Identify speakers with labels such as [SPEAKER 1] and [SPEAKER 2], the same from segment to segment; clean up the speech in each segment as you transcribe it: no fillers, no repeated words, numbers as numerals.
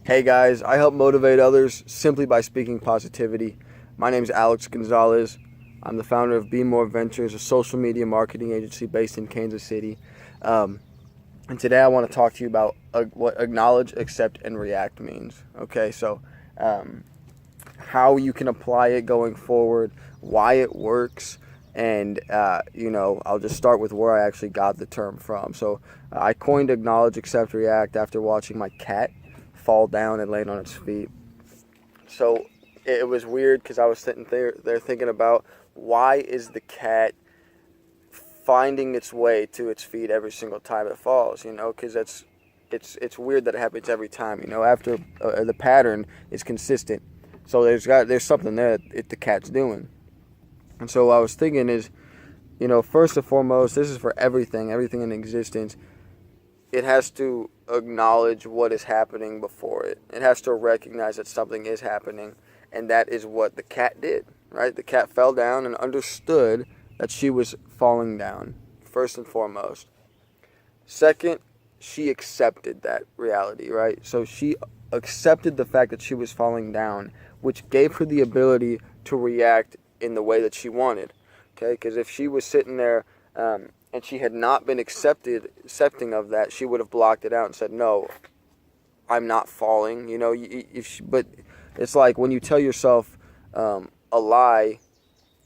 [SPEAKER 1] Hey guys, I help motivate others simply by speaking positivity. My name is Alex Gonzalez. I'm the founder of Be More Ventures, a social media marketing agency based in Kansas City. Um, and today I want to talk to you about what acknowledge, accept, and react means. Okay, so um, how you can apply it going forward, why it works, and I'll just start with where I actually got the term from. So I coined acknowledge, accept, react after watching my cat fall down and land on its feet. So it was weird because I was sitting there thinking about why is the cat finding its way to its feet every single time it falls, because it's weird that it happens every time, after the pattern is consistent. So there's something there that the cat's doing. And so what I was thinking is, first and foremost, this is for everything in existence. It has to acknowledge what is happening before it. It has to recognize that something is happening, and that is what the cat did, right? The cat fell down and understood that she was falling down, first and foremost. Second, she accepted that reality, right? So she accepted the fact that she was falling down, which gave her the ability to react in the way that she wanted, okay? Because if she was sitting there and she had not been accepting of that, she would have blocked it out and said, "No, I'm not falling." But it's like when you tell yourself a lie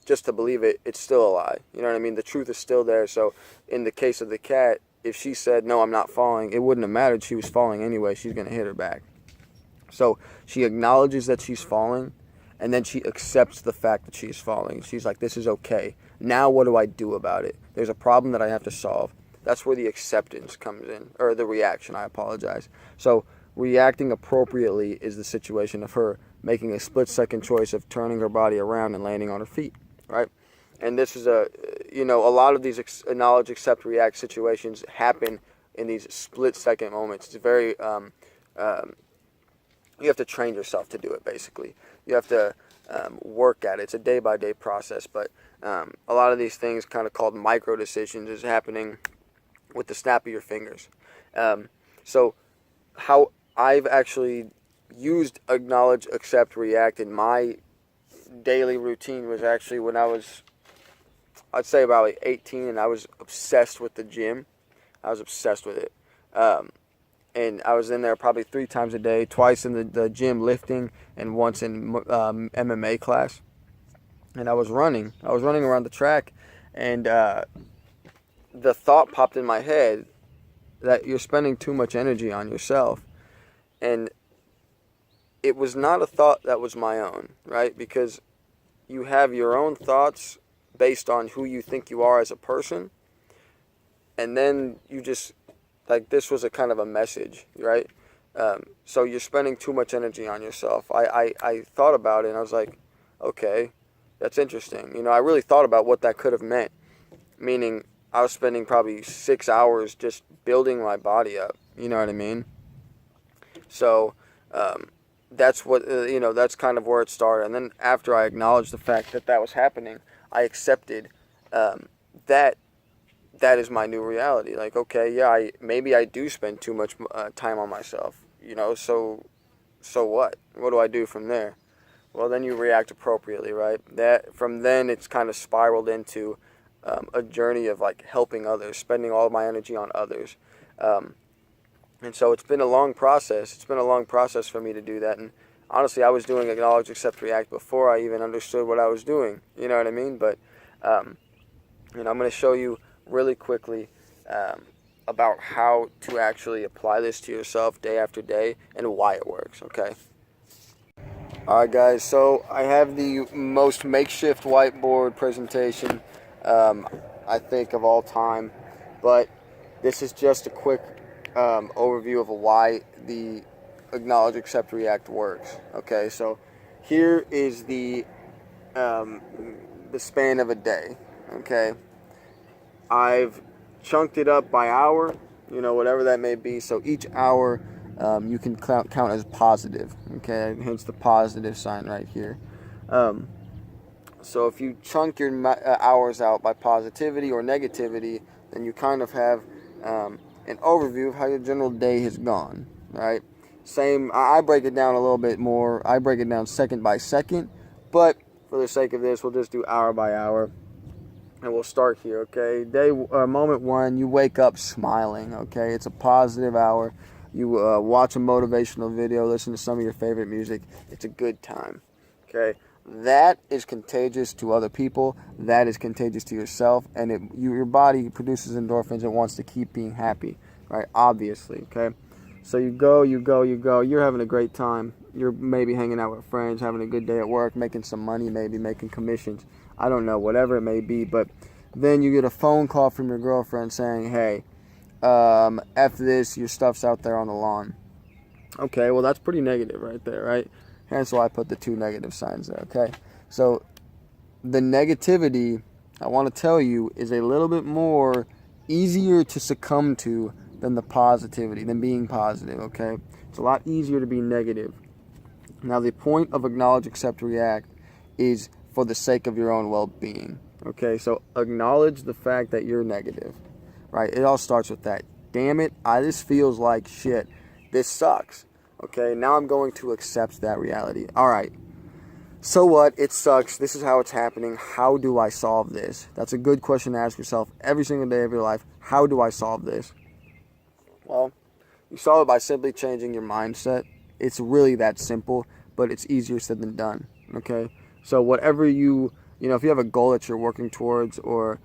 [SPEAKER 1] just to believe it, it's still a lie. You know what I mean? The truth is still there. So in the case of the cat, if she said, "No, I'm not falling," it wouldn't have mattered. She was falling anyway. She's going to hit her back. So she acknowledges that she's falling, and then she accepts the fact that she's falling. She's like, "This is okay. Now what do I do about it? There's a problem that I have to solve." That's where the acceptance comes in, or the reaction, I apologize. So reacting appropriately is the situation of her making a split-second choice of turning her body around and landing on her feet, right? And this is a lot of these acknowledge, accept, react situations happen in these split-second moments. It's very, you have to train yourself to do it, basically. You have to work at it. It's a day-by-day process, but a lot of these things, kind of called micro decisions, is happening with the snap of your fingers. So how I've actually used acknowledge, accept, react in my daily routine was actually when I'd say about like 18, and I was obsessed with the gym. I was obsessed with it. And I was in there probably 3 times a day, twice in the gym lifting and once in MMA class. And I was running around the track, and the thought popped in my head that you're spending too much energy on yourself. And it was not a thought that was my own, right? Because you have your own thoughts based on who you think you are as a person. And then you just, like, this was a kind of a message, right? So you're spending too much energy on yourself. I thought about it, and I was like, okay, that's interesting. I really thought about what that could have meant. Meaning, I was spending probably 6 hours just building my body up. You know what I mean? So that's what, that's kind of where it started. And then after I acknowledged the fact that that was happening, I accepted that is my new reality. Like, okay, yeah, maybe I do spend too much time on myself, so what? What do I do from there? Well, then you react appropriately, right? That from then it's kind of spiraled into a journey of like helping others, spending all of my energy on others. And so it's been a long process. It's been a long process for me to do that. And honestly, I was doing acknowledge, accept, react before I even understood what I was doing. You know what I mean? But, I'm going to show you really quickly about how to actually apply this to yourself day after day and why it works, okay? All right, guys, so I have the most makeshift whiteboard presentation, I think, of all time. But this is just a quick overview of why the acknowledge, accept, react works. Okay, so here is the span of a day. Okay, I've chunked it up by hour, whatever that may be. So each hour you can count as positive. Okay, hence the positive sign right here. So if you chunk your hours out by positivity or negativity, then you kind of have an overview of how your general day has gone, right? Same, I break it down a little bit more. I break it down second by second, but for the sake of this, we'll just do hour by hour. And we'll start here, okay? Moment one, you wake up smiling, okay? It's a positive hour. You watch a motivational video, listen to some of your favorite music. It's a good time, okay? That is contagious to other people. That is contagious to yourself. And your body produces endorphins and wants to keep being happy, right? Obviously, okay? So you go. You're having a great time. You're maybe hanging out with friends, having a good day at work, making some money, maybe making commissions. I don't know, whatever it may be. But then you get a phone call from your girlfriend saying, hey, after this, your stuff's out there on the lawn. Okay, well, that's pretty negative right there, right? Hence why I put the 2 negative signs there, okay? So the negativity, I want to tell you, is a little bit more easier to succumb to than the positivity, than being positive, okay? It's a lot easier to be negative. Now, the point of acknowledge, accept, react is for the sake of your own well-being, okay? So acknowledge the fact that you're negative, right? It all starts with that. Damn it, this feels like shit. This sucks, okay? Now I'm going to accept that reality. All right, so what? It sucks. This is how it's happening. How do I solve this? That's a good question to ask yourself every single day of your life. How do I solve this? Well, you solve it by simply changing your mindset. It's really that simple, but it's easier said than done, okay? So whatever if you have a goal that you're working towards, or,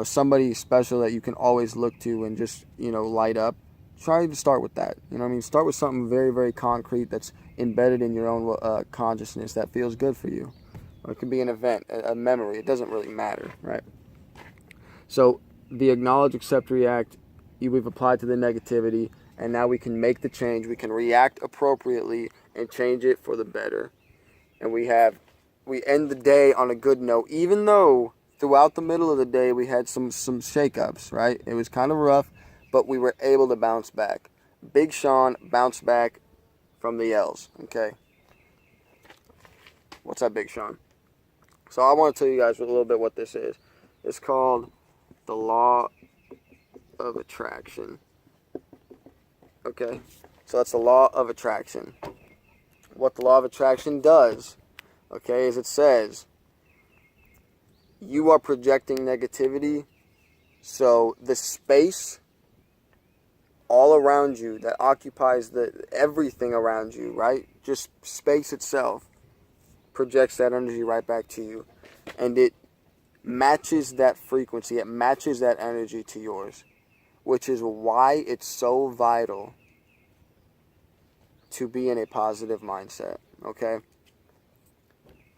[SPEAKER 1] somebody special that you can always look to and just, light up, try to start with that. Start with something very, very concrete that's embedded in your own consciousness that feels good for you. Or it could be an event, a memory. It doesn't really matter, right? So the acknowledge, accept, react, we've applied to the negativity, and now we can make the change. We can react appropriately and change it for the better. And we end the day on a good note, even though throughout the middle of the day we had some shakeups, right? It was kind of rough, but we were able to bounce back. Big Sean bounced back from the L's, okay? What's up, Big Sean? So I want to tell you guys a little bit what this is. It's called the law of attraction. Okay? So that's the law of attraction. What the law of attraction does, okay, is it says you are projecting negativity, so the space all around you that occupies everything around you, right? Just space itself projects that energy right back to you. And it matches that frequency. It matches that energy to yours. Which is why it's so vital to be in a positive mindset, okay?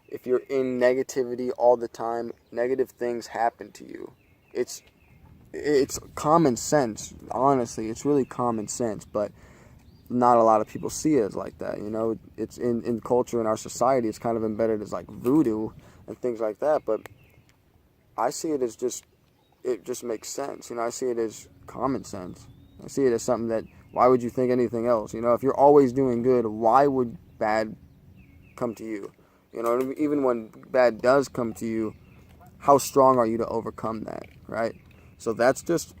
[SPEAKER 1] If you're in negativity all the time, negative things happen to you. It's common sense, honestly. It's really common sense, but not a lot of people see it as like that, It's in culture, in our society, it's kind of embedded as like voodoo and things like that, but I see it as it just makes sense, I see it as common sense. I see it as something that, why would you think anything else? If you're always doing good, why would bad come to you? Even when bad does come to you, how strong are you to overcome that, right? So that's just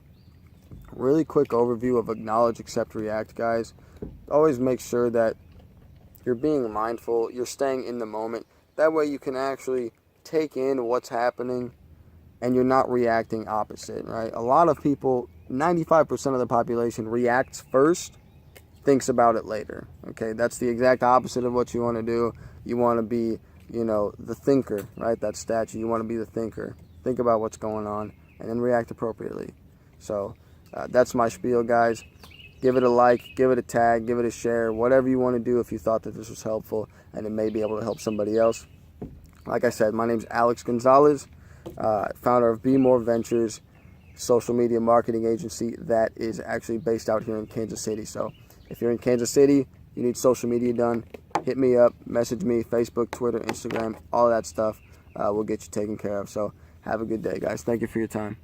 [SPEAKER 1] really quick overview of acknowledge, accept, react, guys. Always make sure that you're being mindful, you're staying in the moment. That way you can actually take in what's happening and you're not reacting opposite, right? A lot of people, 95% of the population reacts first, thinks about it later, okay? That's the exact opposite of what you want to do. You want to be, the thinker, right? That statue, you want to be the thinker. Think about what's going on and then react appropriately. So that's my spiel, guys. Give it a like, give it a tag, give it a share, whatever you want to do if you thought that this was helpful and it may be able to help somebody else. Like I said, my name's Alex Gonzalez, founder of Be More Ventures, social media marketing agency that is actually based out here in Kansas City. So if you're in Kansas City, you need social media done, hit me up, message me, Facebook, Twitter, Instagram, all that stuff. We'll get you taken care of. So have a good day, guys. Thank you for your time.